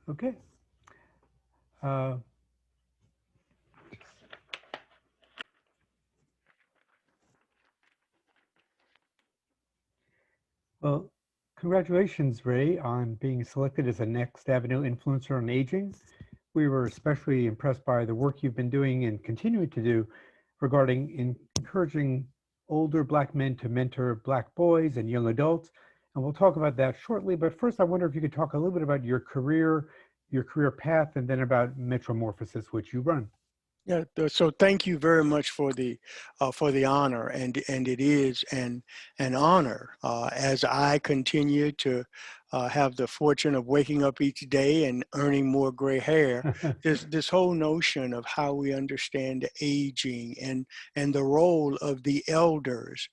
Okay. Uh, well, congratulations, Ray, on being selected as a Next Avenue influencer on aging. We were especially impressed by the work you've been doing and continuing to do regarding encouraging older Black men to mentor Black boys and young adults. And we'll talk about that shortly. But first, I wonder if you could talk a little bit about your career path, and then about Metromorphosis, which you run. Yeah, so thank you very much for the honor, and it is an honor as I continue to have the fortune of waking up each day and earning more gray hair. This whole notion of how we understand aging and the role of the elders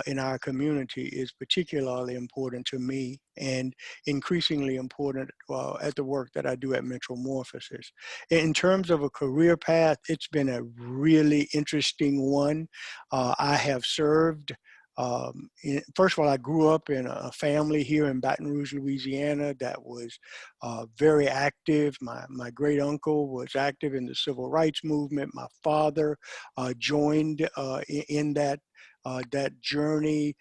in our community is particularly important to me, and increasingly important at the work that I do at Metromorphosis. In terms of a career path, it's been a really interesting one. I have served, first of all, I grew up in a family here in Baton Rouge, Louisiana that was very active. My great uncle was active in the civil rights movement. My father joined in that journey.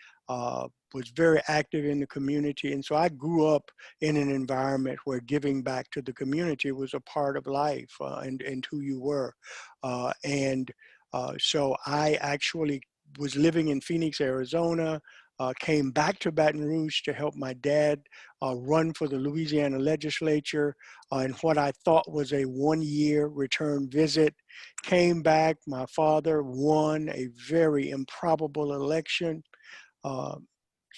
Was very active in the community. And so I grew up in an environment where giving back to the community was a part of life and who you were. So I actually was living in Phoenix, Arizona, came back to Baton Rouge to help my dad run for the Louisiana legislature in what I thought was a one-year return visit. Came back, my father won a very improbable election, uh,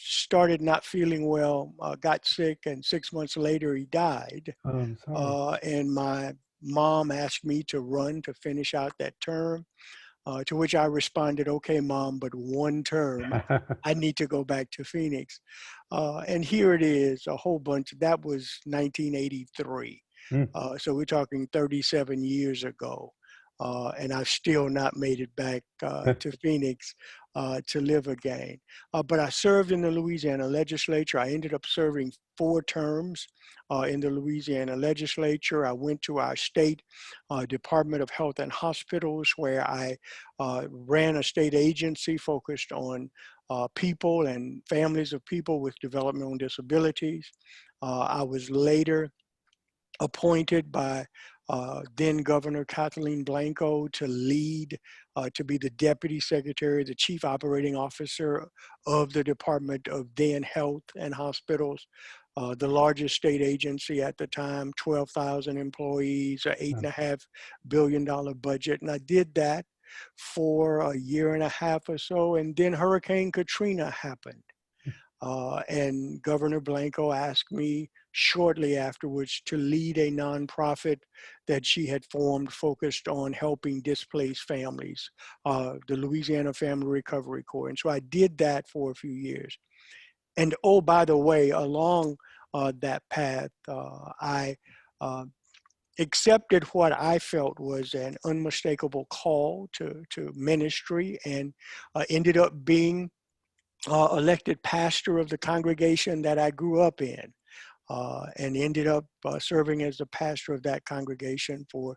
started not feeling well, got sick, and 6 months later he died. Oh, I'm sorry. And my mom asked me to run to finish out that term, to which I responded, okay, mom, but one term. I need to go back to Phoenix. And here it is, a whole bunch. That was 1983. Mm. So we're talking 37 years ago. And I've still not made it back to Phoenix to live again. But I served in the Louisiana legislature. I ended up serving 4 terms in the Louisiana legislature. I went to our state Department of Health and Hospitals, where I ran a state agency focused on people and families of people with developmental disabilities. I was later appointed by then Governor Kathleen Blanco to lead, to be the Deputy Secretary, the Chief Operating Officer of the Department of then Health and Hospitals, the largest state agency at the time, 12,000 employees, an $8.5 billion budget. And I did that for a year and a half or so, and then Hurricane Katrina happened. And Governor Blanco asked me shortly afterwards to lead a nonprofit that she had formed focused on helping displaced families, the Louisiana Family Recovery Corps. And so I did that for a few years. And oh, by the way, along that path, I uh, accepted what I felt was an unmistakable call to ministry, and ended up being elected pastor of the congregation that I grew up in, and ended up serving as the pastor of that congregation for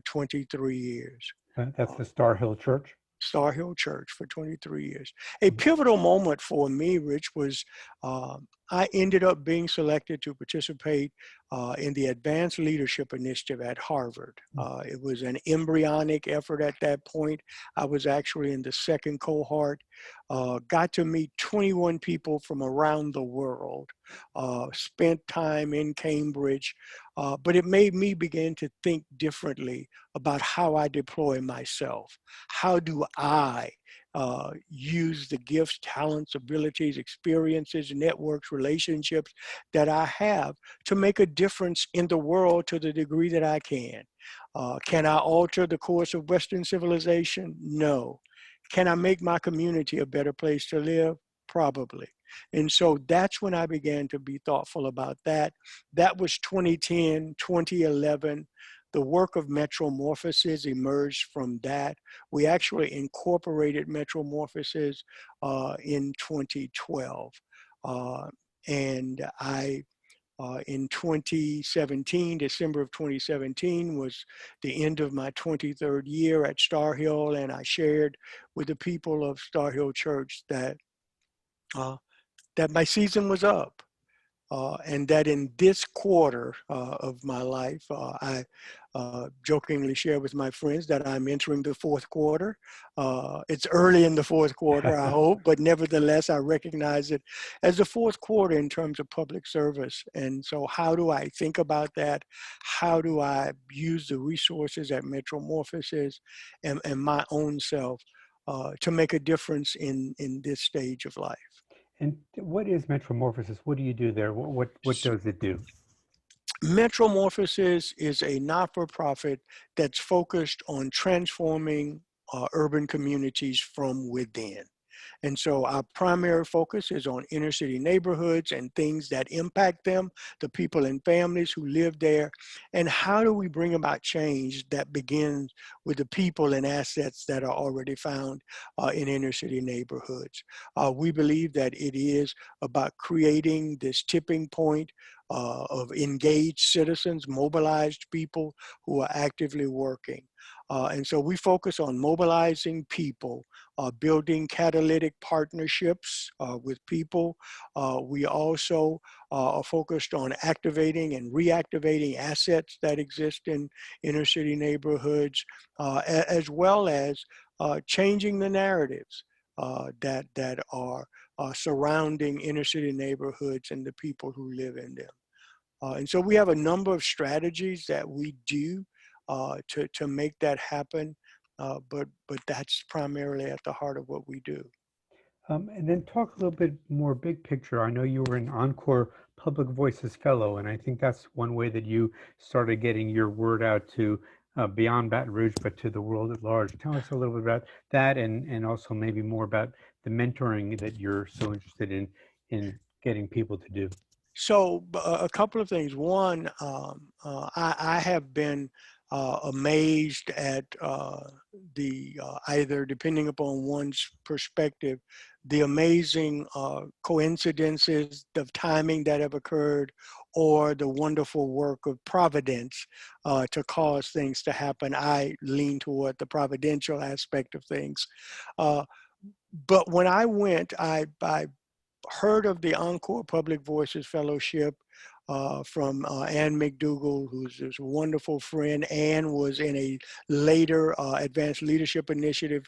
23 years. That's the Star Hill Church. Star Hill Church for 23 years. A pivotal moment for me, Rich, was I ended up being selected to participate in the Advanced Leadership Initiative at Harvard. It was an embryonic effort at that point. I was actually in the second cohort. Got to meet 21 people from around the world, spent time in Cambridge, but it made me begin to think differently about how I deploy myself. How do I use the gifts, talents, abilities, experiences, networks, relationships that I have to make a difference in the world to the degree that I can? Can I alter the course of Western civilization? No. Can I make my community a better place to live? Probably. And so that's when I began to be thoughtful about that. That was 2010, 2011. The work of Metromorphosis emerged from that. We actually incorporated Metromorphosis in 2012. And I In 2017, December of 2017 was the end of my 23rd year at Star Hill, and I shared with the people of Star Hill Church uh, that my season was up. And that in this quarter of my life, I jokingly share with my friends that I'm entering the fourth quarter. It's early in the fourth quarter, I hope, but nevertheless, I recognize it as the fourth quarter in terms of public service. And so how do I think about that? How do I use the resources at Metromorphosis and my own self to make a difference in this stage of life? And what is Metromorphosis? What do you do there? What does it do? Metromorphosis is a not-for-profit that's focused on transforming urban communities from within. And so our primary focus is on inner city neighborhoods and things that impact them, the people and families who live there, and how do we bring about change that begins with the people and assets that are already found in inner city neighborhoods. We believe that it is about creating this tipping point of engaged citizens, mobilized people who are actively working. And so we focus on mobilizing people, building catalytic partnerships with people. We also are focused on activating and reactivating assets that exist in inner city neighborhoods, as well as changing the narratives that are surrounding inner city neighborhoods and the people who live in them. And so we have a number of strategies that we do to make that happen, but that's primarily at the heart of what we do. And then talk a little bit more big picture. I know you were an Encore Public Voices Fellow, and I think that's one way that you started getting your word out to beyond Baton Rouge, but to the world at large. Tell us a little bit about that, and also maybe more about the mentoring that you're so interested in getting people to do. So a couple of things. One, I have been amazed at the either, depending upon one's perspective, the amazing coincidences of timing that have occurred, or the wonderful work of providence to cause things to happen. I lean toward the providential aspect of things. Uh, but when I went, I heard of the Encore Public Voices Fellowship from Ann McDougall, who's this wonderful friend. Ann was in a later Advanced Leadership Initiative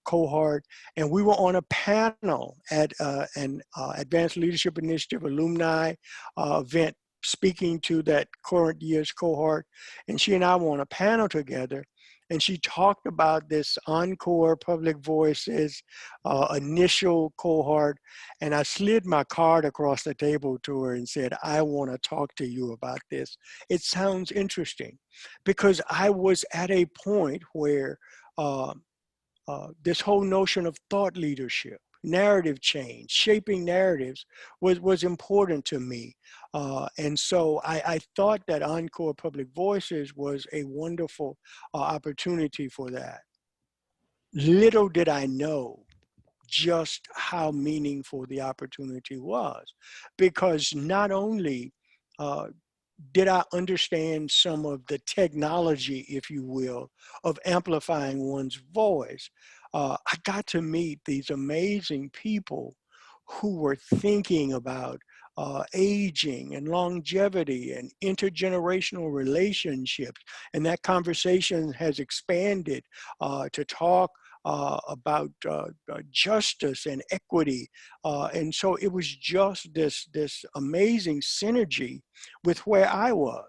cohort, and we were on a panel at an Advanced Leadership Initiative alumni event speaking to that current year's cohort. And she and I were on a panel together, and she talked about this Encore Public Voices initial cohort. And I slid my card across the table to her and said, I want to talk to you about this. It sounds interesting, because I was at a point where this whole notion of thought leadership, narrative change, shaping narratives was important to me. And so I thought that Encore Public Voices was a wonderful opportunity for that. Little did I know just how meaningful the opportunity was, because not only uh, did I understand some of the technology, if you will, of amplifying one's voice, I got to meet these amazing people who were thinking about aging and longevity and intergenerational relationships. And that conversation has expanded to talk about justice and equity. And so it was just this amazing synergy with where I was.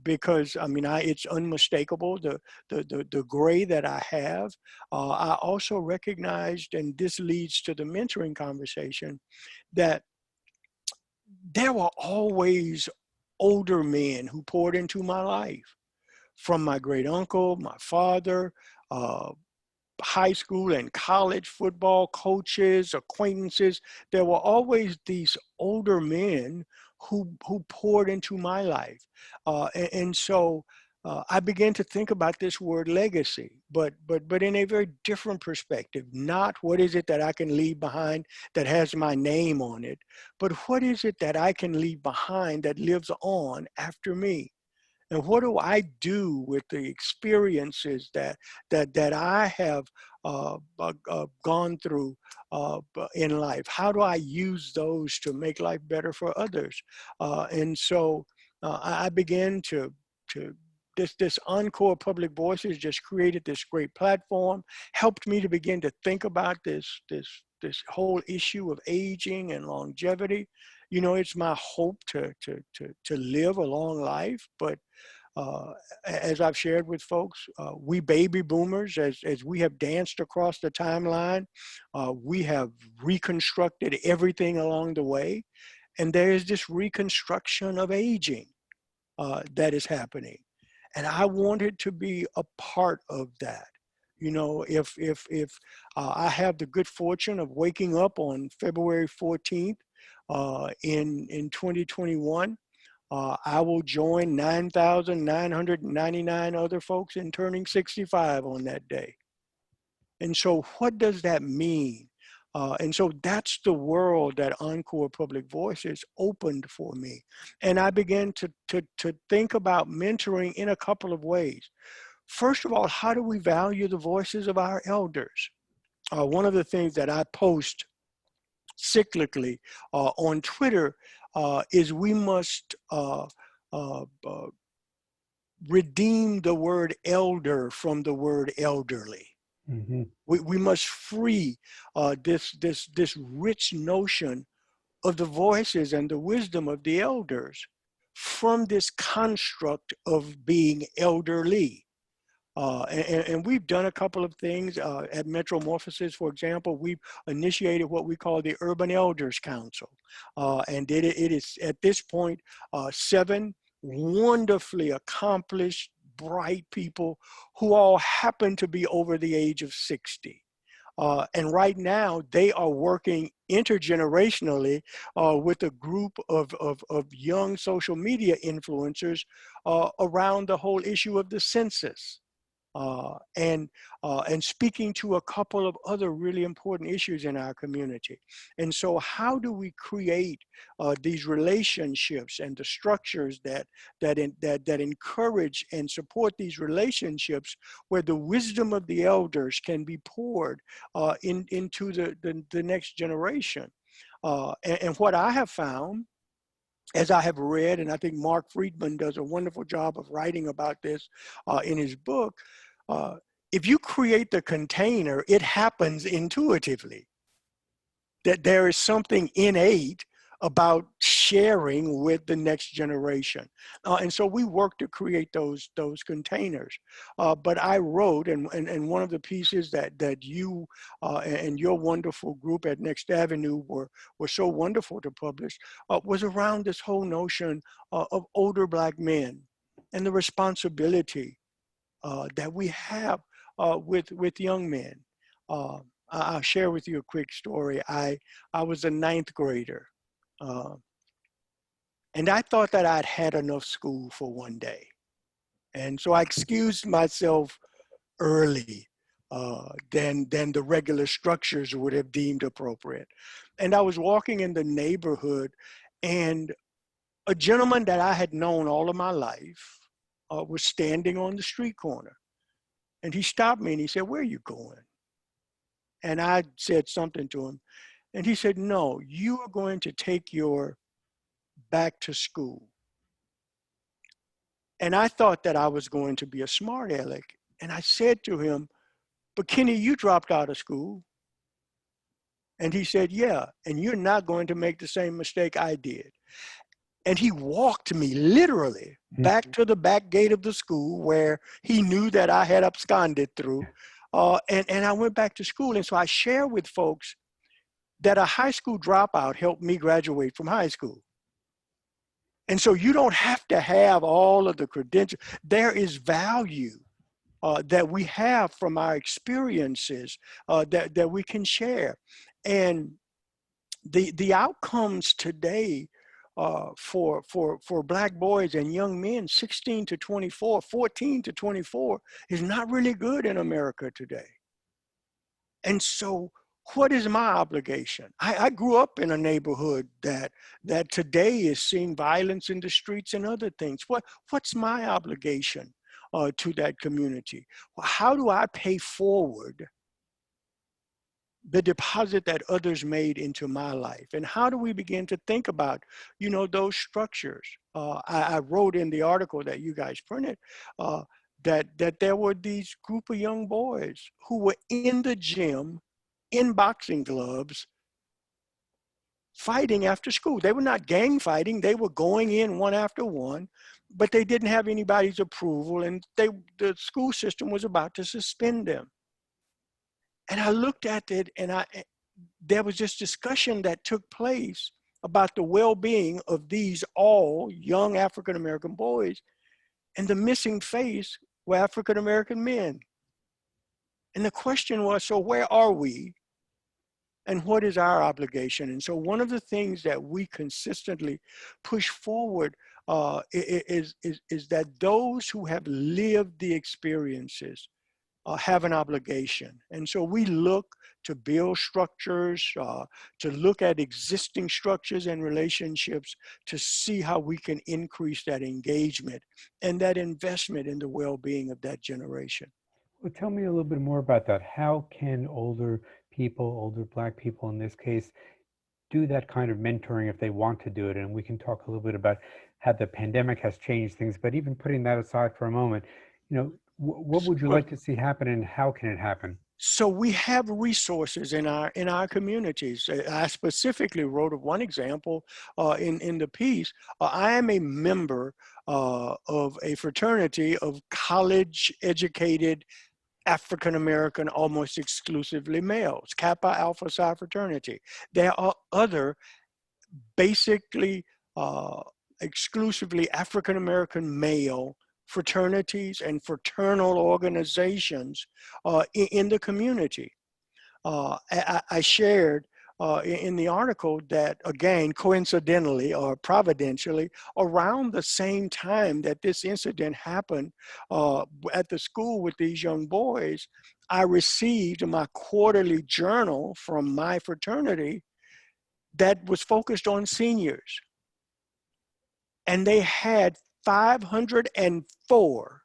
Because I mean, it's unmistakable, the gray that I have. I also recognized, and this leads to the mentoring conversation, that there were always older men who poured into my life, from my great uncle, my father, uh, high school and college football coaches, acquaintances. There were always these older men who poured into my life. And so I began to think about this word legacy, but in a very different perspective. Not what is it that I can leave behind that has my name on it, but what is it that I can leave behind that lives on after me? And what do I do with the experiences that I have gone through in life? How do I use those to make life better for others? And so I began to this Encore Public Voices just created this great platform, helped me to begin to think about this whole issue of aging and longevity. You know, it's my hope to live a long life, but uh, as I've shared with folks, we baby boomers, as we have danced across the timeline, we have reconstructed everything along the way. And there is this reconstruction of aging that is happening. And I wanted to be a part of that. You know, if I have the good fortune of waking up on February 14th in 2021, I will join 9,999 other folks in turning 65 on that day. And so what does that mean? And so that's the world that Encore Public Voices opened for me. And I began to think about mentoring in a couple of ways. First of all, how do we value the voices of our elders? One of the things that I post cyclically on Twitter is we must uh, uh, redeem the word elder from the word elderly. Mm-hmm. We must free this rich notion of the voices and the wisdom of the elders from this construct of being elderly. And we've done a couple of things at Metromorphosis, for example. We've initiated what we call the Urban Elders Council. And it is at this point 7 wonderfully accomplished, bright people who all happen to be over the age of 60. And right now, they are working intergenerationally with a group of young social media influencers around the whole issue of the census. And speaking to a couple of other really important issues in our community. And so how do we create these relationships and the structures that encourage and support these relationships where the wisdom of the elders can be poured into the next generation? And what I have found, as I have read, and I think Mark Friedman does a wonderful job of writing about this in his book, uh, if you create the container, it happens intuitively. That there is something innate about sharing with the next generation. And so we work to create those containers. But I wrote, and one of the pieces that you and your wonderful group at Next Avenue were so wonderful to publish was around this whole notion of older Black men and the responsibility that we have with young men. I'll share with you a quick story. I was a 9th grader, and I thought that I'd had enough school for one day. And so I excused myself early than the regular structures would have deemed appropriate. And I was walking in the neighborhood, and a gentleman that I had known all of my life was standing on the street corner. And he stopped me and he said, "Where are you going?" And I said something to him. And he said, "No, you are going to take your back to school." And I thought that I was going to be a smart aleck. And I said to him, "But Kenny, you dropped out of school." And he said, "Yeah, and you're not going to make the same mistake I did." And he walked me literally back to the back gate of the school where he knew that I had absconded through. And I went back to school. And so I share with folks that a high school dropout helped me graduate from high school. And so you don't have to have all of the credentials. There is value that we have from our experiences that we can share. And the outcomes today for Black boys and young men, 16 to 24, 14 to 24, is not really good in America today. And so, what is my obligation? I grew up in a neighborhood that today is seeing violence in the streets and other things. What's my obligation to that community? How do I pay forward the deposit that others made into my life? And how do we begin to think about, those structures? I wrote in the article that you guys printed that there were these group of young boys who were in the gym in boxing gloves fighting after school. They were not gang fighting. They were going in one after one, but they didn't have anybody's approval, and the school system was about to suspend them. And I looked at it, and there was this discussion that took place about the well-being of these all young African-American boys, and the missing face were African-American men. And the question was, so where are we? And what is our obligation? And so one of the things that we consistently push forward is that those who have lived the experiences have an obligation. And so we look to build structures, to look at existing structures and relationships to see how we can increase that engagement and that investment in the well-being of that generation. Well, tell me a little bit more about that. How can older people, older Black people in this case, do that kind of mentoring if they want to do it? And we can talk a little bit about how the pandemic has changed things, but even putting that aside for a moment, what would you like to see happen, and how can it happen? So we have resources in our communities. I specifically wrote of one example in the piece. I am a member of a fraternity of college-educated African-American, almost exclusively males, Kappa Alpha Psi fraternity. There are other basically exclusively African-American male fraternities and fraternal organizations in the community. I shared in the article that, again, coincidentally or providentially, around the same time that this incident happened at the school with these young boys, I received my quarterly journal from my fraternity that was focused on seniors. And they had 504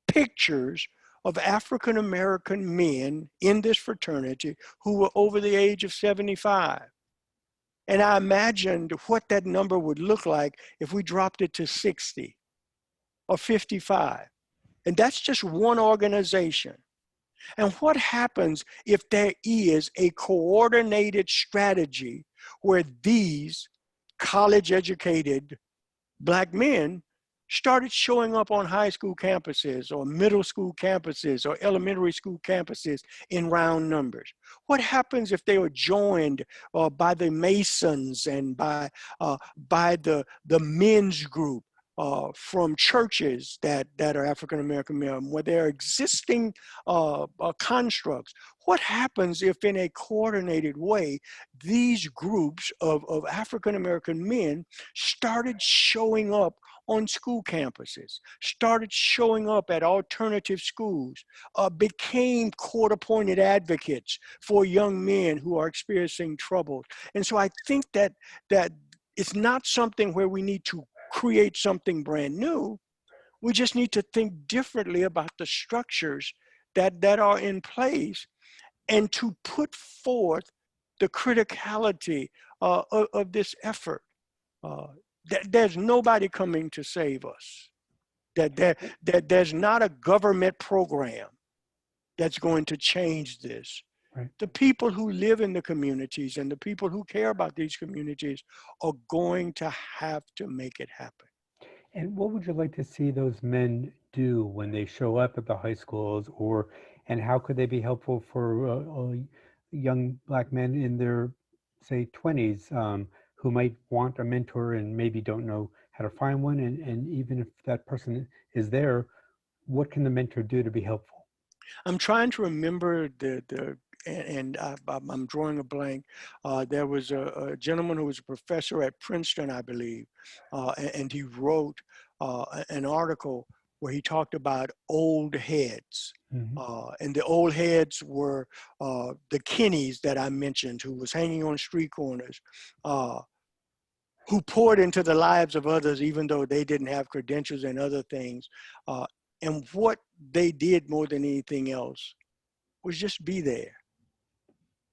pictures of African-American men in this fraternity who were over the age of 75. And I imagined what that number would look like if we dropped it to 60 or 55. And that's just one organization. And what happens if there is a coordinated strategy where these college-educated Black men started showing up on high school campuses or middle school campuses or elementary school campuses in round numbers? What happens if they were joined by the Masons and by the men's group from churches that are African-American men, where there are existing constructs? What happens if in a coordinated way, these groups of African-American men started showing up on school campuses, started showing up at alternative schools, became court-appointed advocates for young men who are experiencing trouble? And so I think that it's not something where we need to create something brand new. We just need to think differently about the structures that are in place, and to put forth the criticality of this effort. There's nobody coming to save us. That there's not a government program that's going to change this. Right. The people who live in the communities and the people who care about these communities are going to have to make it happen. And what would you like to see those men do when they show up at the high schools, and how could they be helpful for young Black men in their, say, 20s who might want a mentor and maybe don't know how to find one? And even if that person is there, what can the mentor do to be helpful? I'm trying to remember the I'm drawing a blank. There was a gentleman who was a professor at Princeton, I believe, and he wrote an article where he talked about old heads. Mhm. And the old heads were the Kennys that I mentioned, who was hanging on street corners, who poured into the lives of others, even though they didn't have credentials and other things. And what they did more than anything else was just be there,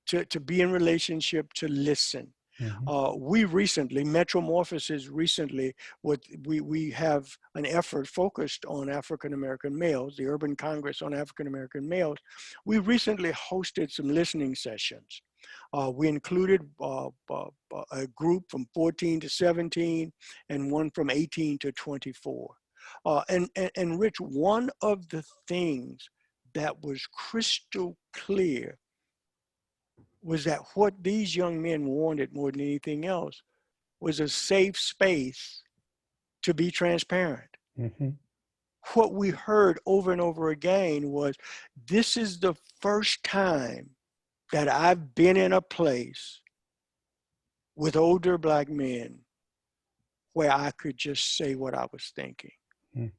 to be in relationship, to listen. Mhm. We recently, Metromorphosis recently, we have an effort focused on African American males, the Urban Congress on African American Males. We recently hosted some listening sessions. We included a group from 14 to 17 and one from 18 to 24. And Rich, one of the things that was crystal clear was that what these young men wanted more than anything else was a safe space to be transparent. Mhm. What we heard over and over again was, this is the first time that I've been in a place with older Black men where I could just say what I was thinking. Mm.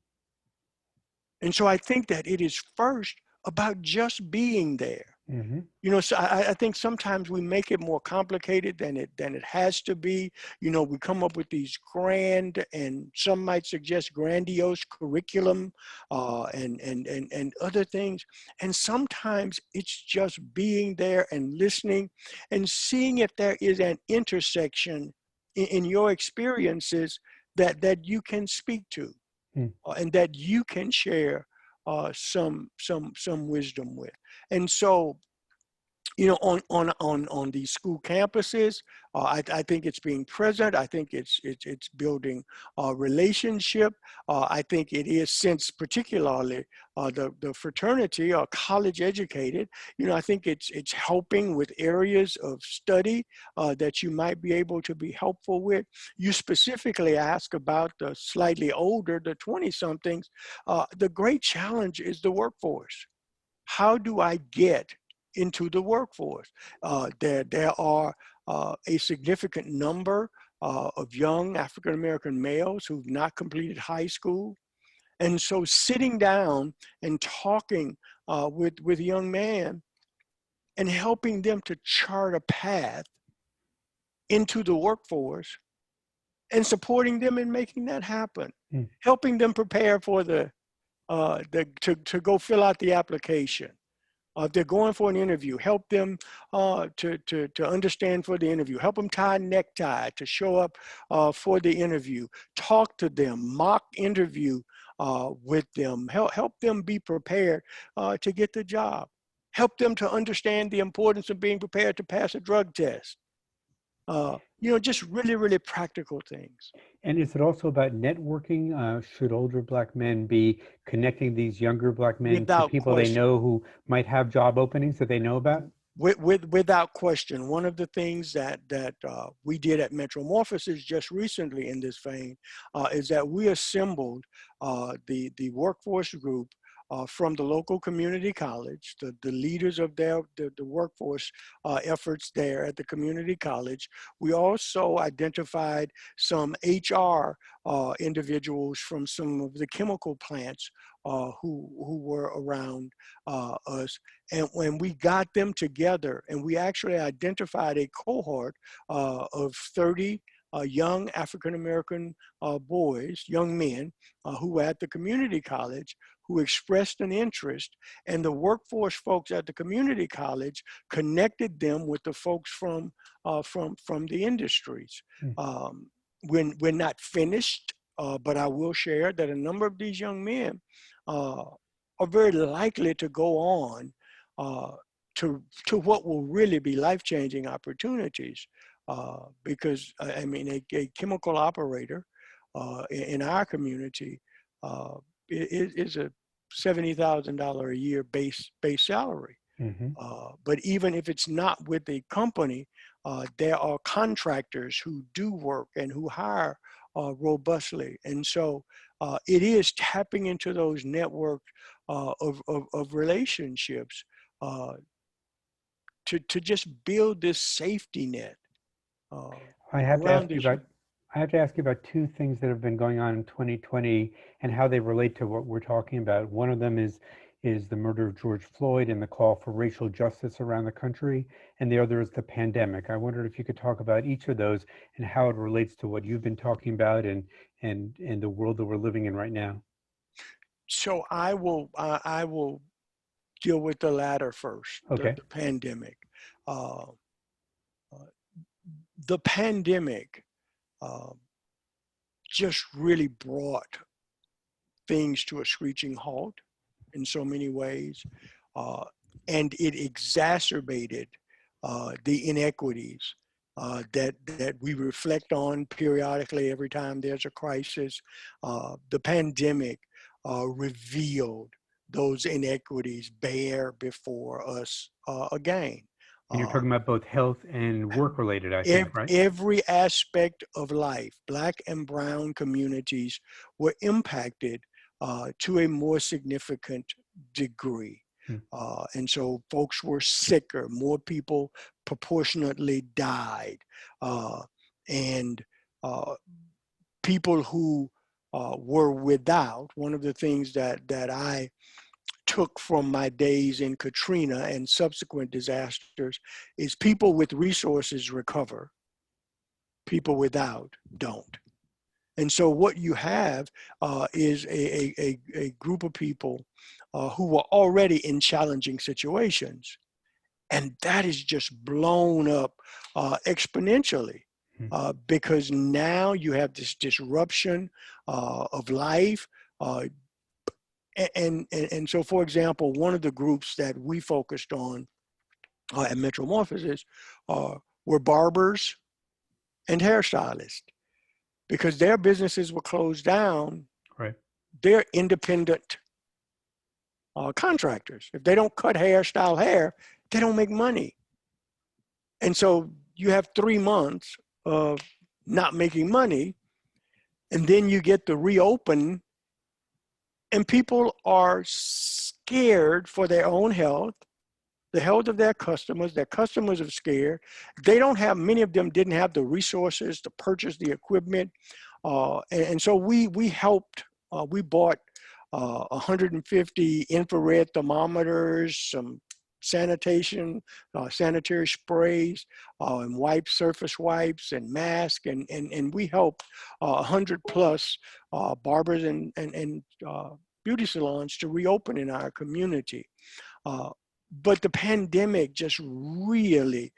And so I think that it is first about just being there. Mhm. You know, so I think sometimes we make it more complicated than it has to be. You know, we come up with these grand, and some might suggest grandiose curriculum, and other things. And sometimes it's just being there and listening and seeing if there is an intersection in your experiences that you can speak to, Mm. and that you can share some wisdom with. And so, you know, on these school campuses, I think it's being present. I think it's building a relationship. I think it is, since particularly the fraternity are college educated. You know, I think it's helping with areas of study that you might be able to be helpful with. You specifically ask about the slightly older, the 20-somethings. The great challenge is the workforce. How do I get into the workforce? There are a significant number of young African American males who've not completed high school. And so sitting down and talking with a young man and helping them to chart a path into the workforce and supporting them in making that happen, Mm. helping them prepare for to go fill out the application. If they're going for an interview, help them to understand for the interview. Help them tie a necktie to show up for the interview. Talk to them, mock interview with them. Help them be prepared to get the job. Help them to understand the importance of being prepared to pass a drug test. You know, just really, really practical things. And is it also about networking? Should older Black men be connecting these younger Black men to Without people they question. know who might have job openings that they know about? Without question, one of the things that we did at Metromorphosis just recently in this vein is that we assembled the workforce group from the local community college, the leaders of the workforce efforts there at the community college. We also identified some HR individuals from some of the chemical plants who were around us. And when we got them together, and we actually identified a cohort of 30 young African-American boys, young men, who were at the community college, who expressed an interest, and the workforce folks at the community college connected them with the folks from the industries. Mm. We're not finished, but I will share that a number of these young men are very likely to go on uh, to what will really be life-changing opportunities. Because I mean, a chemical operator in our community is a $70,000 a year base salary. Mhm. But even if it's not with a company, there are contractors who do work and who hire robustly. And so it is tapping into those networks of relationships to just build this safety net uh, I have to ask around you this. about I have to ask you about two things that have been going on in 2020 and how they relate to what we're talking about. One of them is the murder of George Floyd and the call for racial justice around the country, and the other is the pandemic. I wondered if you could talk about each of those and how it relates to what you've been talking about and the world that we're living in right now. So I will deal with the latter first, Okay. the pandemic. Uh, uh, the pandemic uh, just really brought things to a screeching halt in so many ways, uh, and it exacerbated the inequities that we reflect on periodically every time there's a crisis. The pandemic revealed those inequities bare before us again. And you're Uh, talking about both health and work related, I think, right? every aspect of life, Black and brown communities were impacted to a more significant degree. Hmm. And so folks were sicker, more people proportionately died. Uh, and uh, people who were without, one of the things that I took from my days in Katrina and subsequent disasters is people with resources recover, people without don't. And so what you have is a group of people who were already in challenging situations. And that is just blown up exponentially Hmm. because now you have this disruption of life. Uh, and so, for example, one of the groups that we focused on at Metromorphosis were barbers and hairstylists because their businesses were closed down. Right. They're independent contractors. If they don't cut hair, style hair, they don't make money. And so you have 3 months of not making money, and then you get to reopen, and people are scared for their own health, the health of their customers. Their customers are scared. They don't have, many of them didn't have the resources to purchase the equipment. And so we helped, we bought 150 infrared thermometers, some sanitation, sanitary sprays, and wipes, surface wipes, and masks, and we helped 100 plus barbers and beauty salons to reopen in our community. Uh, but the pandemic just really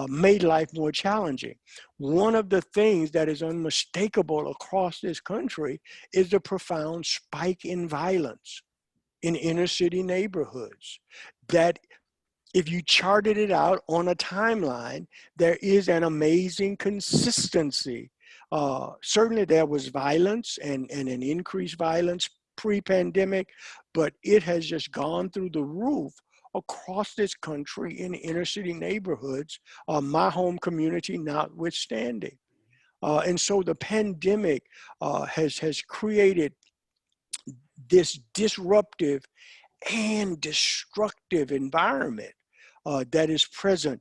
made life more challenging. One of the things that is unmistakable across this country is the profound spike in violence in inner city neighborhoods. That if you charted it out on a timeline, there is an amazing consistency. Certainly there was violence and an increased violence pre-pandemic, but it has just gone through the roof across this country in inner city neighborhoods, my home community notwithstanding. And so the pandemic has created this disruptive and destructive environment that is present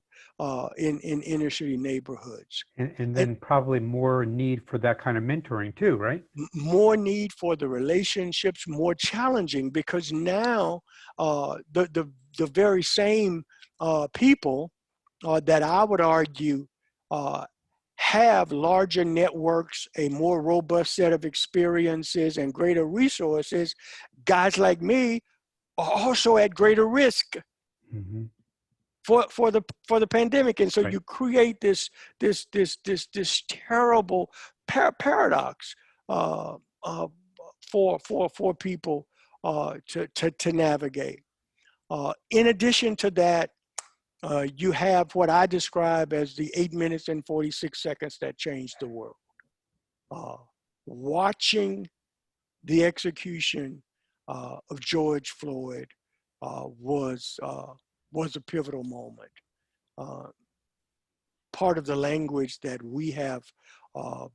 in inner city neighborhoods. And And then probably more need for that kind of mentoring too, right? more need for the relationships, more challenging because now the very same people that I would argue uh, have larger networks, a more robust set of experiences and greater resources, guys like me are also at greater risk Hmm. for the pandemic. And so Right. you create this terrible paradox uh, uh, for people to navigate. In addition to that, you have what I describe as the 8 minutes and 46 seconds that changed the world. Uh, Watching the execution of George Floyd was a pivotal moment. Uh, Part of the language that we have uh,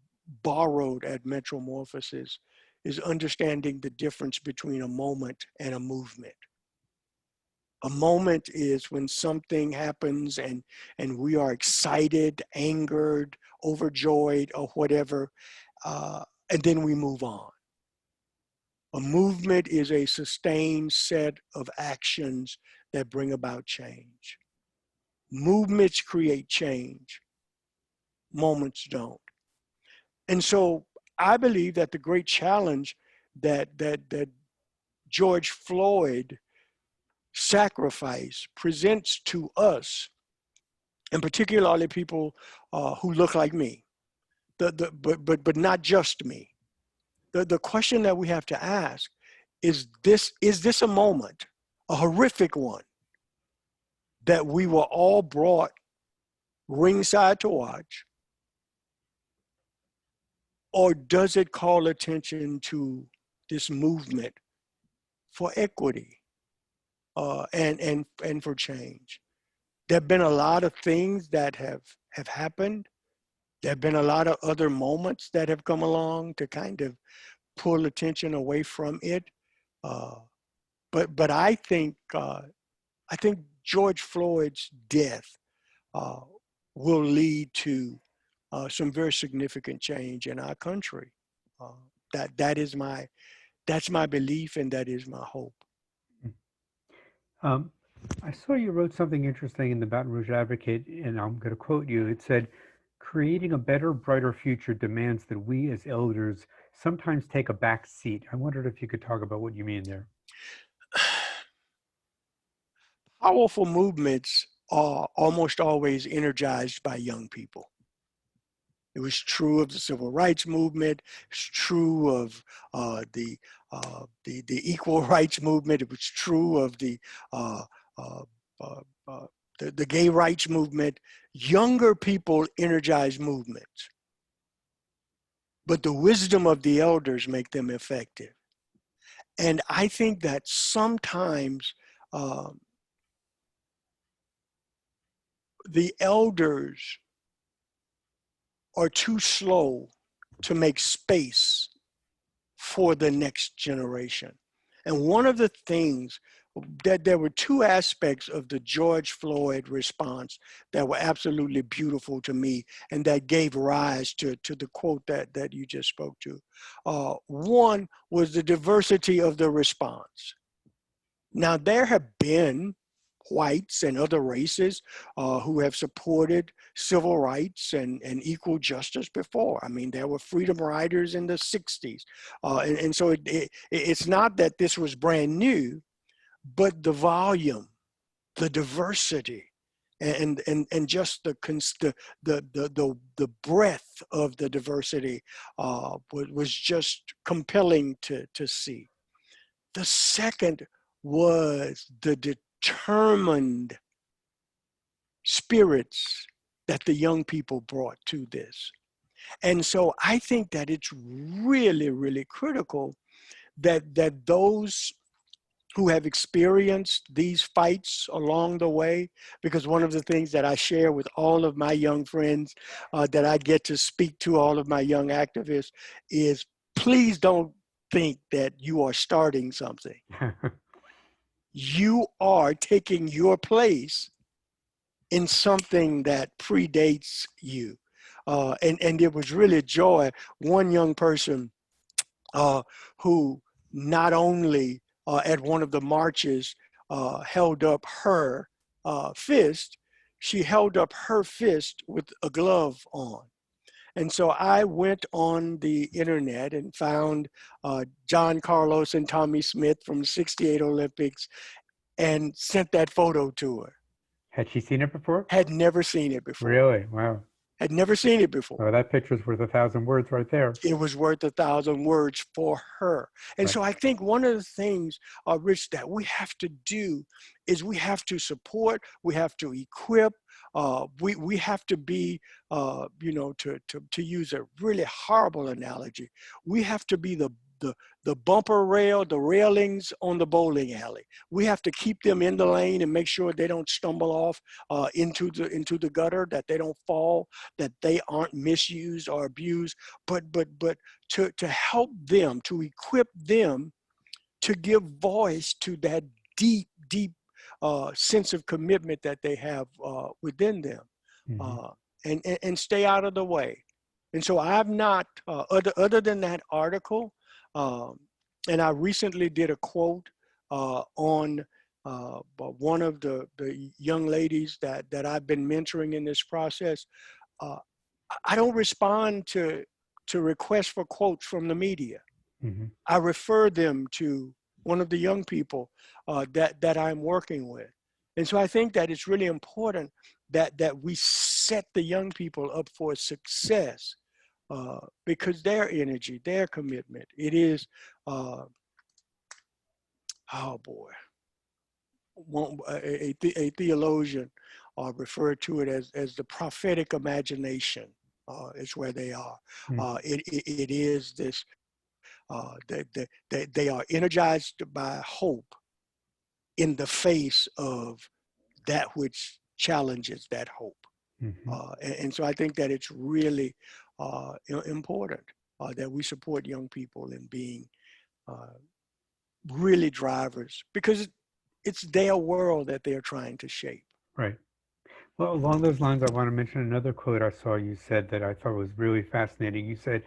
borrowed at Metromorphosis is understanding the difference between a moment and a movement. A moment is when something happens and we are excited, angered, overjoyed, or whatever, and then we move on. A movement is a sustained set of actions that bring about change. Movements create change. Moments don't. And so I believe that the great challenge that George Floyd sacrifice presents to us, and particularly people who look like me, but not just me. The question that we have to ask is this a moment, a horrific one, that we were all brought ringside to watch, or does it call attention to this movement for equity and for change? There have been a lot of things that have happened. There have been a lot of other moments that have come along to kind of pull attention away from it. But I think George Floyd's death will lead to some very significant change in our country. That's my belief, and that is my hope. I saw you wrote something interesting in the Baton Rouge Advocate, and I'm going to quote you. It said, "Creating a better, brighter future demands that we as elders sometimes take a back seat." I wondered if you could talk about what you mean there. Powerful movements are almost always energized by young people. It was true of the civil rights movement. It's true of the equal rights movement. It was true of the gay rights movement. Younger people energize movements, but the wisdom of the elders make them effective. And I think that sometimes the elders are too slow to make space for the next generation. And one of the things that there were two aspects of the George Floyd response that were absolutely beautiful to me, and that gave rise to the quote that you just spoke to. One was the diversity of the response. Now, there have been whites and other races who have supported civil rights and equal justice before. I mean, there were freedom riders in the 60s. And so it's not that this was brand new, but the volume, the diversity, and just the breadth of the diversity was just compelling to see. The second was the determined spirits that the young people brought to this. And so I think that it's really, really critical that those who have experienced these fights along the way, because one of the things that I share with all of my young friends that I get to speak to, all of my young activists, is please don't think that you are starting something. You are taking your place in something that predates you. And it was really a joy. One young person who not only at one of the marches held up her fist, she held up her fist with a glove on. And so I went on the internet and found John Carlos and Tommy Smith from the '68 Olympics and sent that photo to her. Had she seen it before? Had never seen it before. Really? Wow. Had never seen it before. Oh, that picture's worth 1,000 words right there. It was worth 1,000 words for her. And Right. so I think one of the things, Rich, that we have to do is we have to support, we have to equip, we have to be, you know, to use a really horrible analogy, we have to be the bumper rail, the railings on the bowling alley. We have to keep them in the lane and make sure they don't stumble off into the gutter, that they don't fall, that they aren't misused or abused, but to help them, to equip them to give voice to that deep sense of commitment that they have within them, Mhm. uh, and stay out of the way. And so I've not, other than that article, um, and I recently did a quote on one of the young ladies that I've been mentoring in this process. Uh, I don't respond to requests for quotes from the media. Mhm. I refer them to one of the young people that I'm working with. And so I think that it's really important that we set the young people up for success, because their energy, their commitment, it is, uh, oh boy, a theologian referred to it as the prophetic imagination, is where they are. Mm. It is this, they are energized by hope in the face of that which challenges that hope. Mhm. And so I think that it's really important that we support young people in being uh, really drivers, because it's their world that they're trying to shape. Right. Well, along those lines, I want to mention another quote I saw you said that I thought was really fascinating. You said,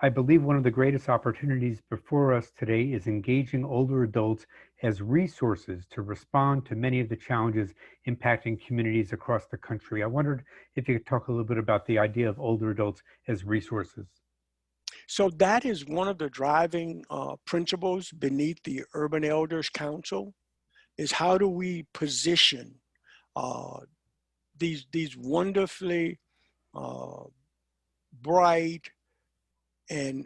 I believe one of the greatest opportunities before us today is engaging older adults as resources to respond to many of the challenges impacting communities across the country. I wondered if you could talk a little bit about the idea of older adults as resources. So that is one of the driving principles beneath the Urban Elders Council, is how do we position uh, these wonderfully uh, bright and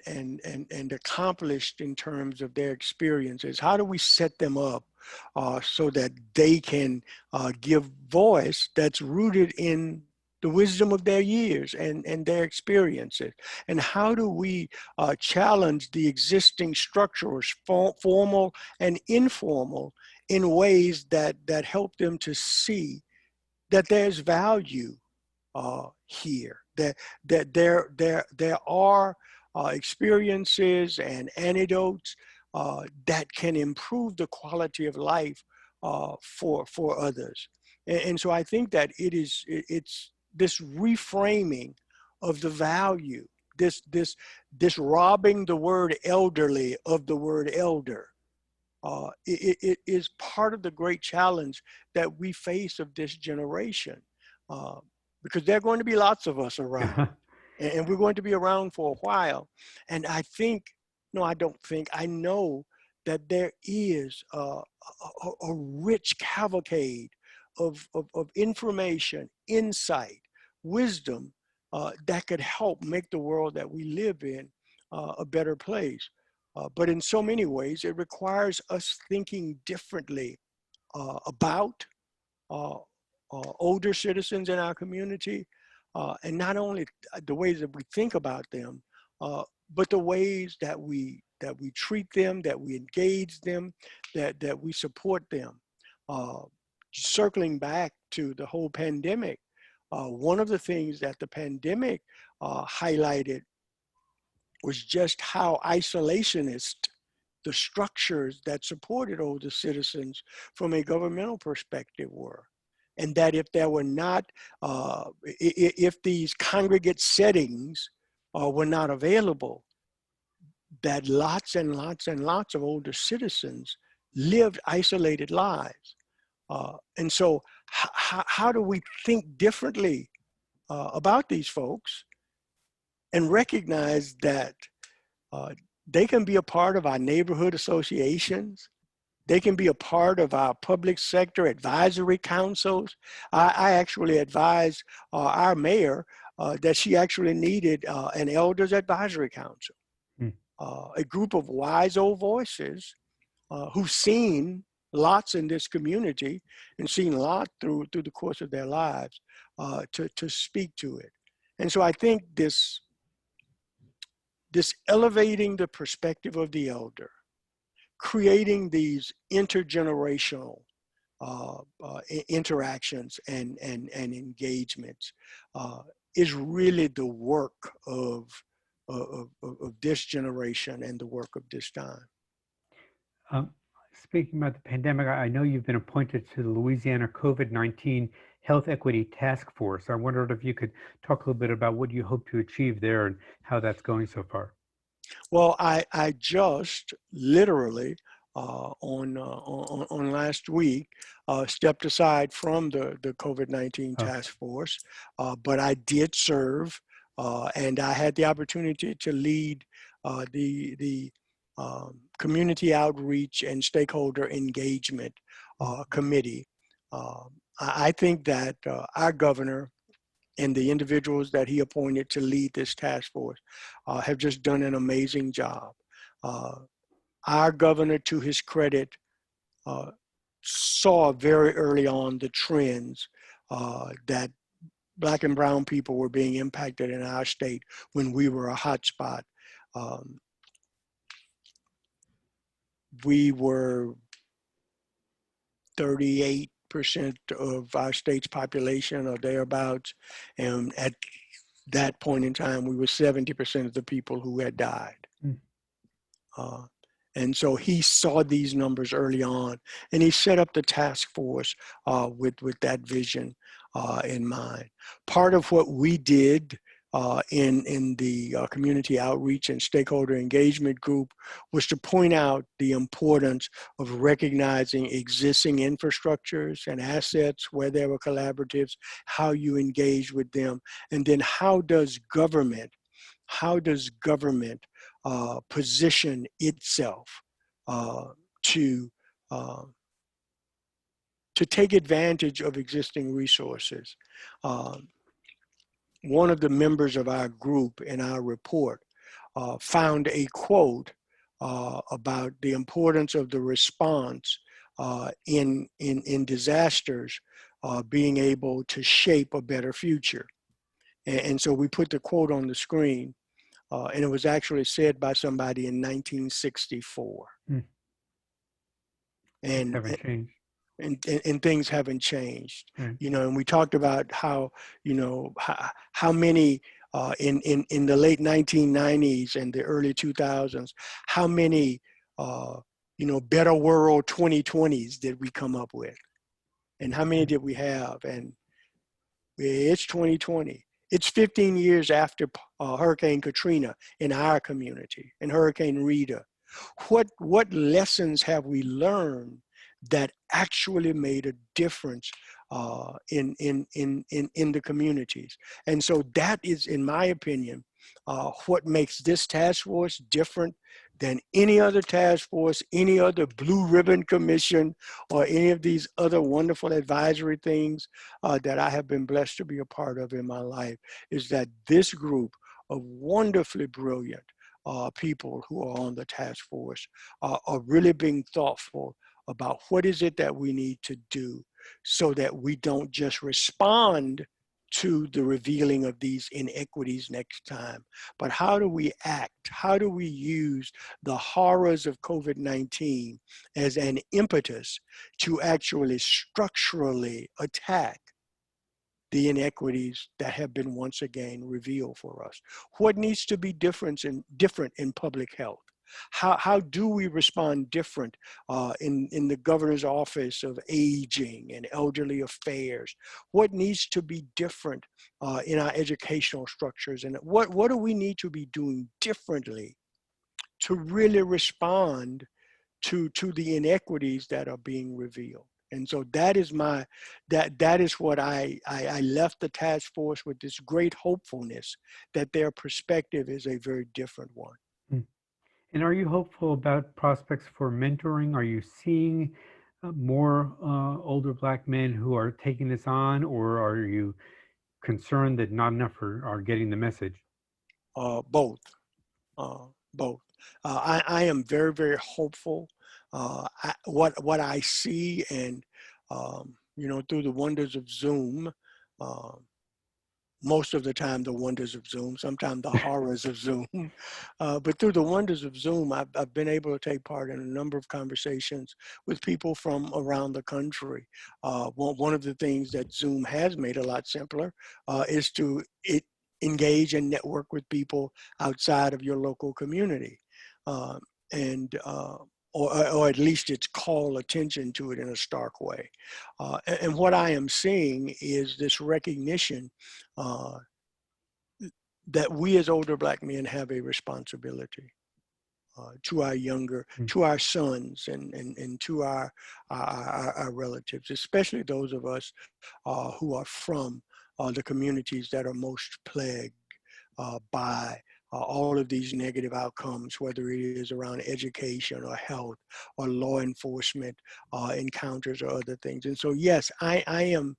accomplished in terms of their experiences. How do we set them up so that they can give voice that's rooted in the wisdom of their years and their experiences? And how do we challenge the existing structures, formal and informal, in ways that help them to see that there's value here, that there are experiences and anecdotes that can improve the quality of life for others. And so I think that it's this reframing of the value, this robbing the word elderly of the word elder. It is part of the great challenge that we face of this generation, uh, because there are going to be lots of us around, and we're going to be around for a while. And I think, no, I don't think, I know that there is a rich cavalcade of information, insight, wisdom that could help make the world that we live in a better place. But in so many ways, it requires us thinking differently about uh, older citizens in our community, and not only the ways that we think about them, but the ways that we treat them, that we engage them, that we support them. Uh, Circling back to the whole pandemic, one of the things that the pandemic highlighted was just how isolationist the structures that supported older citizens from a governmental perspective were. And that if there were not, if these congregate settings were not available, that lots and lots and lots of older citizens lived isolated lives. And so how do we think differently about these folks and recognize that uh, they can be a part of our neighborhood associations. They can be a part of our public sector advisory councils. I actually advised our mayor that she actually needed an elders advisory council, Mm. a group of wise old voices who've seen lots in this community and seen a lot through the course of their lives to speak to it. And so I think this elevating the perspective of the elder, creating these intergenerational interactions and engagements is really the work of this generation and the work of this time. Um, speaking about the pandemic, I know you've been appointed to the Louisiana COVID-19 Health Equity Task Force. I wondered if you could talk a little bit about what you hope to achieve there and how that's going so far. Well, I just literally on last week stepped aside from the COVID-19 Oh, task force, but I did serve, and I had the opportunity to lead the community outreach and stakeholder engagement committee. I think that our governor and the individuals that he appointed to lead this task force have just done an amazing job. Uh, our governor, to his credit, uh, saw very early on the trends that Black and brown people were being impacted in our state when we were a hotspot. Um, we were 38% of our state's population or thereabouts, and at that point in time, we were 70% of the people who had died. mm, Uh, and so he saw these numbers early on, and he set up the task force with that vision in mind. Part of what we did in the community outreach and stakeholder engagement group was to point out the importance of recognizing existing infrastructures and assets where there were collaboratives, how you engage with them, and then how does government position itself uh, to uh, to take advantage of existing resources. Um, One of the members of our group in our report found a quote about the importance of the response in disasters being able to shape a better future. And so we put the quote on the screen, and it was actually said by somebody in 1964. mm, things And haven't changed. and things haven't changed, Right. you know. And we talked about how, you know, how many in the late 1990s and the early 2000s, how many you know, better world 2020s did we come up with, and how many Right. did we have? And it's 2020. It's 15 years after Hurricane Katrina in our community and Hurricane Rita. What lessons have we learned that actually made a difference in the communities? And so that is, in my opinion, what makes this task force different than any other task force, any other blue ribbon commission, or any of these other wonderful advisory things that I have been blessed to be a part of in my life, is that this group of wonderfully brilliant people who are on the task force are really being thoughtful about what is it that we need to do so that we don't just respond to the revealing of these inequities next time, but how do we act? How do we use the horrors of COVID-19 as an impetus to actually structurally attack the inequities that have been once again revealed for us? What needs to be different in public health? How do we respond different in the governor's office of aging and elderly affairs? What needs to be different in our educational structures? And what do we need to be doing differently to really respond to the inequities that are being revealed? And so that is that is what I left the task force with, this great hopefulness that their perspective is a very different one. Mm. And are you hopeful about prospects for mentoring? Are you seeing more older Black men who are taking this on, or are you concerned that not enough are getting the message? Both, both. I am very, very hopeful. What I see, and you know, through the wonders of Zoom, uh, most of the time the wonders of Zoom, sometimes the horrors of Zoom, but through the wonders of Zoom, I've been able to take part in a number of conversations with people from around the country. One of the things that Zoom has made a lot simpler is to engage and network with people outside of your local community. Uh, and or at least it's call attention to it in a stark way. And what I am seeing is this recognition that we as older Black men have a responsibility to our to our sons and to our relatives, especially those of us who are from the communities that are most plagued by all of these negative outcomes, whether it is around education or health or law enforcement encounters or other things. And so, yes, I am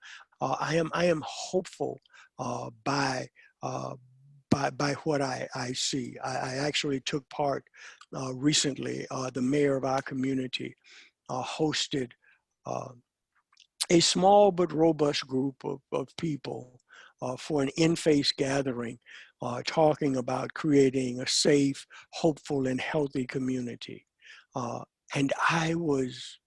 hopeful by what I see. I actually took part recently. The mayor of our community hosted a small but robust group of people for an in-face gathering, talking about creating a safe, hopeful, and healthy community. And I was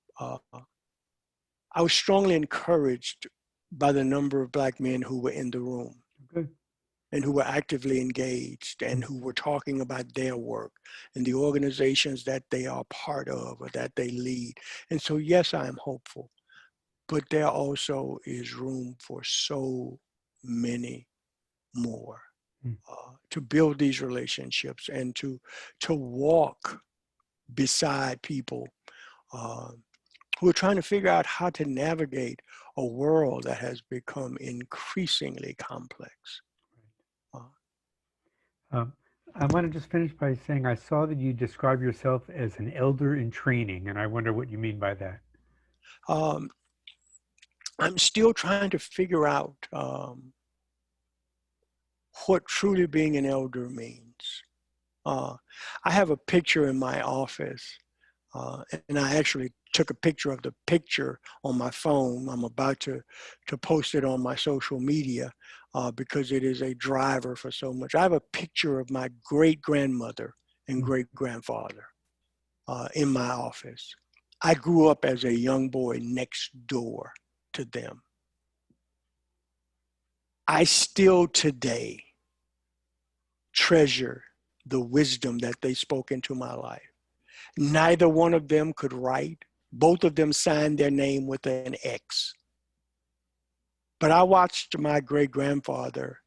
strongly encouraged by the number of Black men who were in the room. Good. And who were actively engaged and who were talking about their work and the organizations that they are part of or that they lead. And so, yes, I am hopeful, but there also is room for so many more to build these relationships and to walk beside people who are trying to figure out how to navigate a world that has become increasingly complex. I want to just finish by saying I saw that you describe yourself as an elder in training, and I wonder what you mean by that. I'm still trying to figure out what truly being an elder means. I have a picture in my office, and I actually took a picture of the picture on my phone. I'm about to post it on my social media because it is a driver for so much. I have a picture of my great-grandmother and great-grandfather in my office. I grew up as a young boy next door to them. I still today treasure the wisdom that they spoke into my life. Neither one of them could write. Both of them signed their name with an X. But I watched my great-grandfather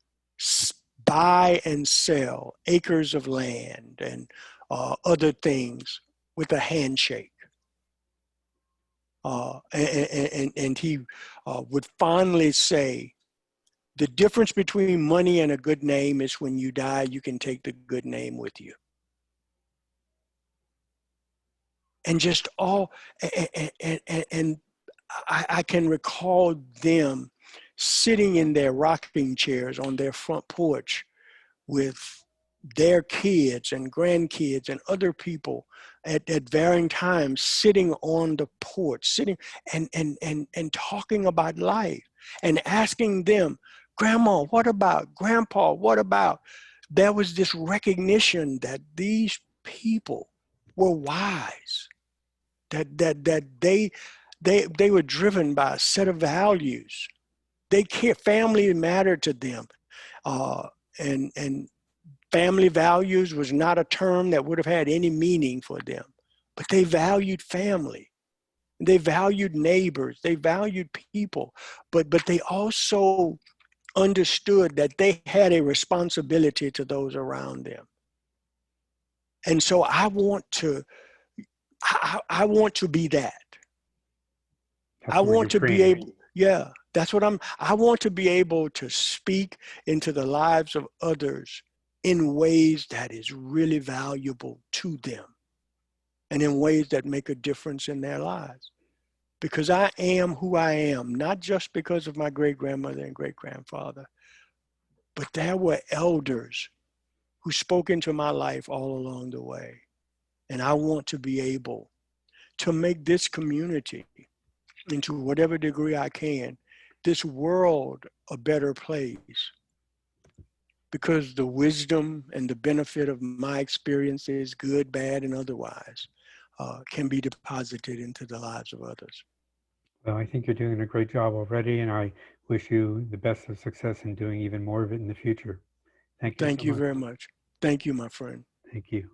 buy and sell acres of land and other things with a handshake. And he would fondly say, the difference between money and a good name is when you die, you can take the good name with you. And just all, and I can recall them sitting in their rocking chairs on their front porch with their kids and grandkids and other people at varying times sitting on the porch, sitting and talking about life and asking them, Grandma, what about? Grandpa, what about? There was this recognition that these people were wise, that they were driven by a set of values. They care, family mattered to them. And family values was not a term that would have had any meaning for them, but they valued family. They valued neighbors, they valued people, but they also understood that they had a responsibility to those around them. And so I want to be that. I want to be able, yeah, that's what I want to be able to speak into the lives of others in ways that is really valuable to them and in ways that make a difference in their lives. Because I am who I am, not just because of my great-grandmother and great-grandfather, but there were elders who spoke into my life all along the way. And I want to be able to make this community, into whatever degree I can, this world a better place. Because the wisdom and the benefit of my experiences, good, bad, and otherwise, can be deposited into the lives of others. Well, I think you're doing a great job already, and I wish you the best of success in doing even more of it in the future. Thank you so much. Thank you very much. Thank you, my friend. Thank you.